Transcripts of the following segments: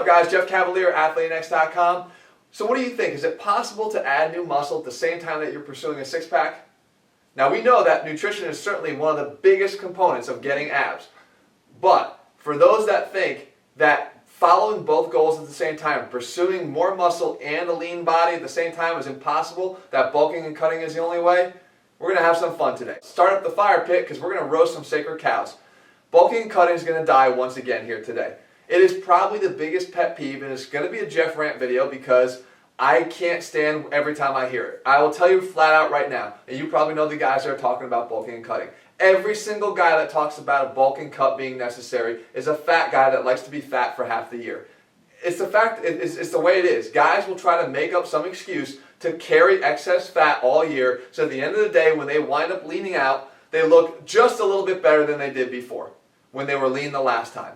up, guys? Jeff Cavaliere, AthleanX.com. So what do you think? Is it possible to add new muscle at the same time that you're pursuing a six-pack? Now, we know that nutrition is certainly one of the biggest components of getting abs. But for those that think that following both goals at the same time, pursuing more muscle and a lean body at the same time is impossible, that bulking and cutting is the only way, we're going to have some fun today. Start up the fire pit because we're going to roast some sacred cows. Bulking and cutting is going to die once again here today. It is probably the biggest pet peeve, and it's going to be a Jeff rant video because I can't stand every time I hear it. I will tell you flat out right now, and you probably know the guys that are talking about bulking and cutting. Every single guy that talks about a bulk and cut being necessary is a fat guy that likes to be fat for half the year. It's the fact, it's the way it is. Guys will try to make up some excuse to carry excess fat all year, so at the end of the day, when they wind up leaning out, they look just a little bit better than they did before, when they were lean the last time.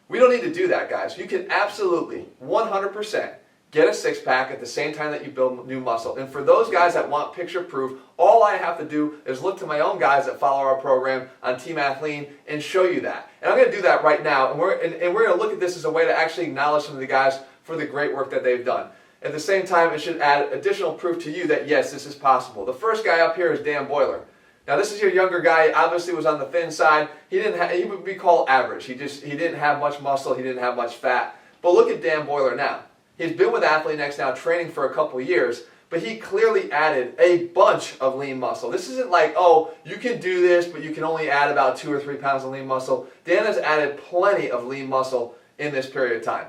We don't need to do that, guys. You can absolutely, 100%, get a six-pack at the same time that you build new muscle. And for those guys that want picture proof, all I have to do is look to my own guys that follow our program on Team Athlean and show you that. And I'm going to do that right now. And we're going to look at this as a way to actually acknowledge some of the guys for the great work that they've done. At the same time, it should add additional proof to you that, yes, this is possible. The first guy up here is Dan Boiler. Now, this is your younger guy. He obviously was on the thin side. He would be called average. He didn't have much muscle. He didn't have much fat. But look at Dan Boiler now. He's been with AthleanX now training for a couple of years, but he clearly added a bunch of lean muscle. This isn't like, oh, you can do this, but you can only add about 2 or 3 pounds of lean muscle. Dan has added plenty of lean muscle in this period of time.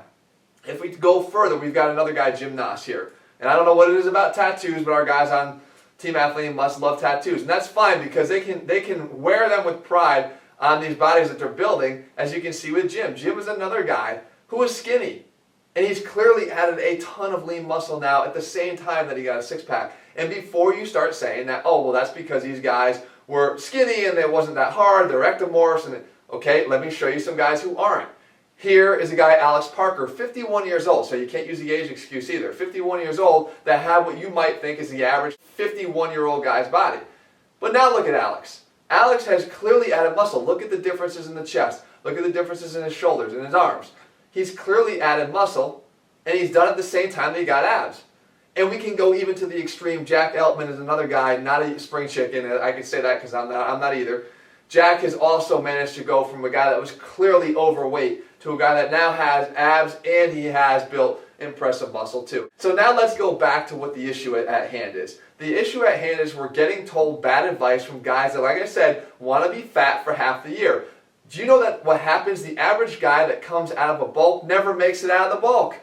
If we go further, we've got another guy, Jim Noss here. And I don't know what it is about tattoos, but our guys on Team Athlean must love tattoos. And that's fine because they can wear them with pride on these bodies that they're building, as you can see with Jim. Jim is another guy who is skinny. And he's clearly added a ton of lean muscle now at the same time that he got a six-pack. And before you start saying that, oh, well, that's because these guys were skinny and it wasn't that hard, they're ectomorphs, and okay, let me show you some guys who aren't. Here is a guy, Alex Parker, 51 years old, so you can't use the age excuse either. 51 years old that have what you might think is the average 51-year-old guy's body. But now look at Alex. Alex has clearly added muscle. Look at the differences in the chest. Look at the differences in his shoulders and his arms. He's clearly added muscle, and he's done it at the same time that he got abs. And we can go even to the extreme. Jack Eltman is another guy, not a spring chicken. I can say that because I'm not either. Jack has also managed to go from a guy that was clearly overweight to a guy that now has abs, and he has built impressive muscle too. So now let's go back to what the issue at hand is. The issue at hand is we're getting told bad advice from guys that, like I said, want to be fat for half the year. Do you know that what happens, the average guy that comes out of a bulk never makes it out of the bulk?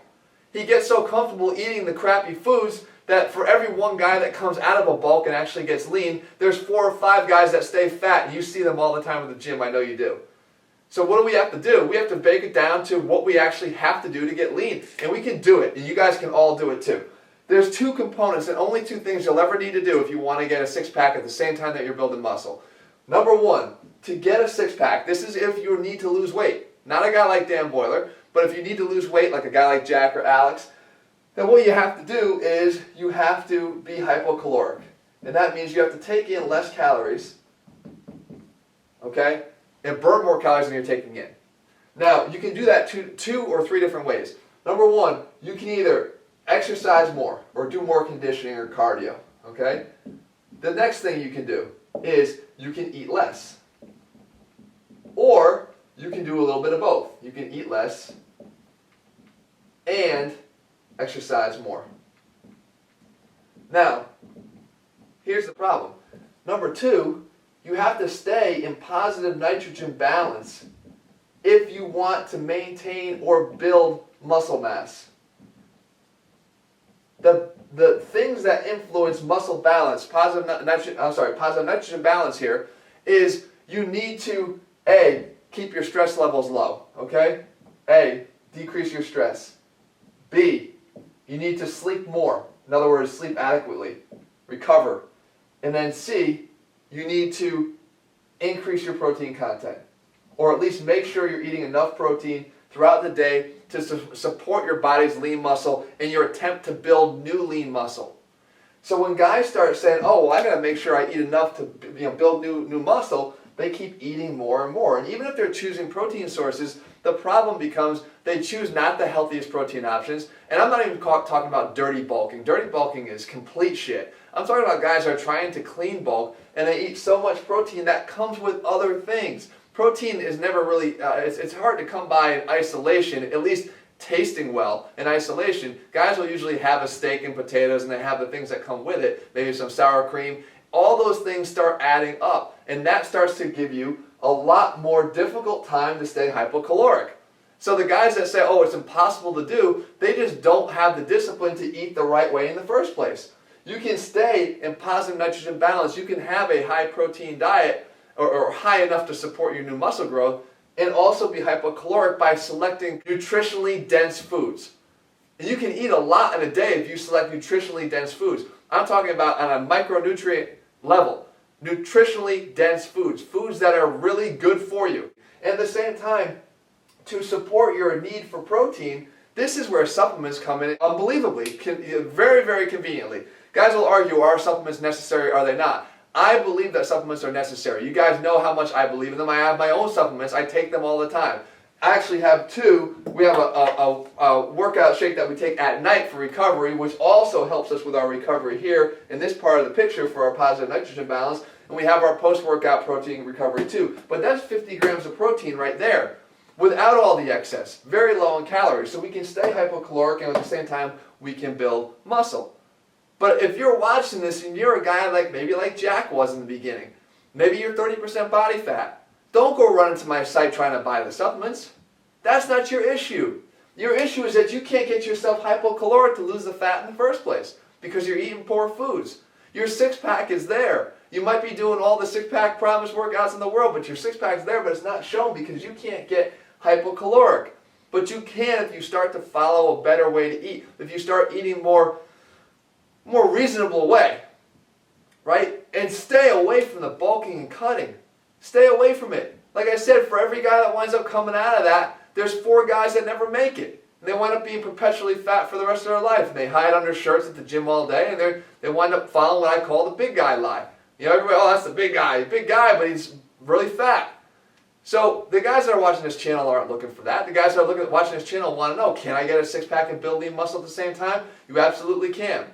He gets so comfortable eating the crappy foods that for every one guy that comes out of a bulk and actually gets lean, there's 4 or 5 guys that stay fat. And you see them all the time at the gym, I know you do. So what do we have to do? We have to break it down to what we actually have to do to get lean. And we can do it, and you guys can all do it too. There's 2 components and only 2 things you'll ever need to do if you want to get a six-pack at the same time that you're building muscle. Number 1, to get a six-pack, this is if you need to lose weight. Not a guy like Dan Boiler, but if you need to lose weight like a guy like Jack or Alex, then what you have to do is you have to be hypocaloric. And that means you have to take in less calories, okay, and burn more calories than you're taking in. Now, you can do that 2 or 3 different ways. Number 1, you can either exercise more or do more conditioning or cardio, okay? The next thing you can do is you can eat less. Or you can do a little bit of both. You can eat less and exercise more. Now, here's the problem. Number 2, you have to stay in positive nitrogen balance if you want to maintain or build muscle mass. The things that influence muscle balance, positive nitrogen balance here, is you need to, A, keep your stress levels low, okay? A, decrease your stress. B, you need to sleep more. In other words, sleep adequately, recover. And then C, you need to increase your protein content, or at least make sure you're eating enough protein throughout the day to support your body's lean muscle in your attempt to build new lean muscle. So when guys start saying, oh, well, I got to make sure I eat enough to build new muscle, they keep eating more and more. And even if they're choosing protein sources, the problem becomes they choose not the healthiest protein options. And I'm not even talking about dirty bulking. Dirty bulking is complete shit. I'm talking about guys who are trying to clean bulk and they eat so much protein that comes with other things. Protein is never really, it's hard to come by in isolation, at least tasting well in isolation. Guys will usually have a steak and potatoes and they have the things that come with it, maybe some sour cream. All those things start adding up and that starts to give you a lot more difficult time to stay hypocaloric. So the guys that say, oh, it's impossible to do, they just don't have the discipline to eat the right way in the first place. You can stay in positive nitrogen balance. You can have a high protein diet or high enough to support your new muscle growth and also be hypocaloric by selecting nutritionally dense foods. And you can eat a lot in a day if you select nutritionally dense foods. I'm talking about on a micronutrient level, nutritionally dense foods, foods that are really good for you. And at the same time, to support your need for protein, this is where supplements come in unbelievably, very, very conveniently. Guys will argue, are supplements necessary, are they not? I believe that supplements are necessary. You guys know how much I believe in them. I have my own supplements. I take them all the time. I actually have two. We have a workout shake that we take at night for recovery, which also helps us with our recovery here in this part of the picture for our positive nitrogen balance. And we have our post-workout protein recovery too. But that's 50 grams of protein right there without all the excess. Very low in calories. So we can stay hypocaloric and at the same time we can build muscle. But if you're watching this and you're a guy maybe like Jack was in the beginning, maybe you're 30% body fat, don't go run into my site trying to buy the supplements. That's not your issue. Your issue is that you can't get yourself hypocaloric to lose the fat in the first place because you're eating poor foods. Your six-pack is there. You might be doing all the six-pack promise workouts in the world, but your six-pack's there, but it's not shown because you can't get hypocaloric. But you can if you start to follow a better way to eat. If you start eating more reasonable way, right? And stay away from the bulking and cutting. Stay away from it. Like I said, for every guy that winds up coming out of that, there's 4 guys that never make it. And they wind up being perpetually fat for the rest of their life. And they hide under shirts at the gym all day, and they wind up following what I call the big guy lie. You know, everybody, oh, that's the big guy. Big guy, but he's really fat. So the guys that are watching this channel aren't looking for that. The guys that are watching this channel want to know, can I get a six-pack and build lean muscle at the same time? You absolutely can.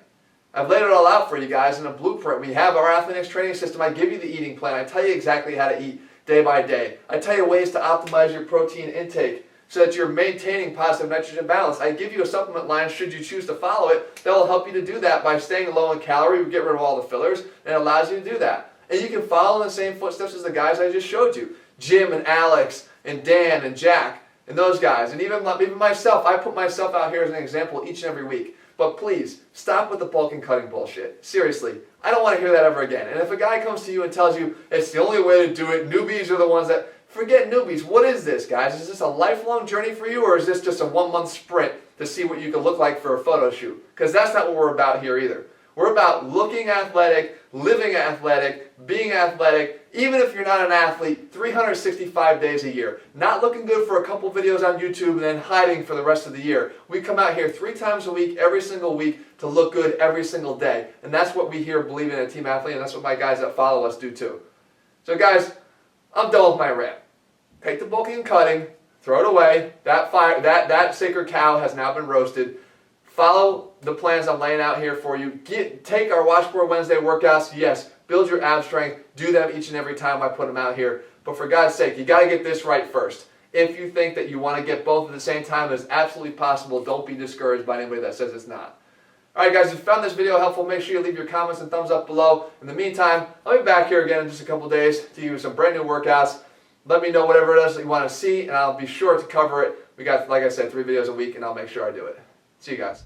I've laid it all out for you guys in a blueprint. We have our Athleanix training system. I give you the eating plan. I tell you exactly how to eat day by day. I tell you ways to optimize your protein intake so that you're maintaining positive nitrogen balance. I give you a supplement line should you choose to follow it that will help you to do that by staying low in calorie. We get rid of all the fillers and it allows you to do that. And you can follow in the same footsteps as the guys I just showed you. Jim and Alex and Dan and Jack and those guys. And even myself, I put myself out here as an example each and every week. But please, stop with the bulk and cutting bullshit. Seriously, I don't want to hear that ever again. And if a guy comes to you and tells you it's the only way to do it, newbies are the ones that... Forget newbies. What is this, guys? Is this a lifelong journey for you, or is this just a 1-month sprint to see what you can look like for a photo shoot? Because that's not what we're about here either. We're about looking athletic, living athletic, being athletic, even if you're not an athlete, 365 days a year. Not looking good for a couple videos on YouTube and then hiding for the rest of the year. We come out here 3 times a week, every single week, to look good every single day. And that's what we here believe in at Team Athlete, and that's what my guys that follow us do too. So guys, I'm done with my rant. Take the bulking and cutting, throw it away. That sacred cow has now been roasted. Follow the plans I'm laying out here for you. Take our Washboard Wednesday workouts. Yes, build your ab strength. Do them each and every time I put them out here. But for God's sake, you got to get this right first. If you think that you want to get both at the same time, it's absolutely possible. Don't be discouraged by anybody that says it's not. Alright guys, if you found this video helpful, make sure you leave your comments and thumbs up below. In the meantime, I'll be back here again in just a couple days to give you some brand new workouts. Let me know whatever it is that you want to see, and I'll be sure to cover it. We got, like I said, 3 videos a week, and I'll make sure I do it. See you guys.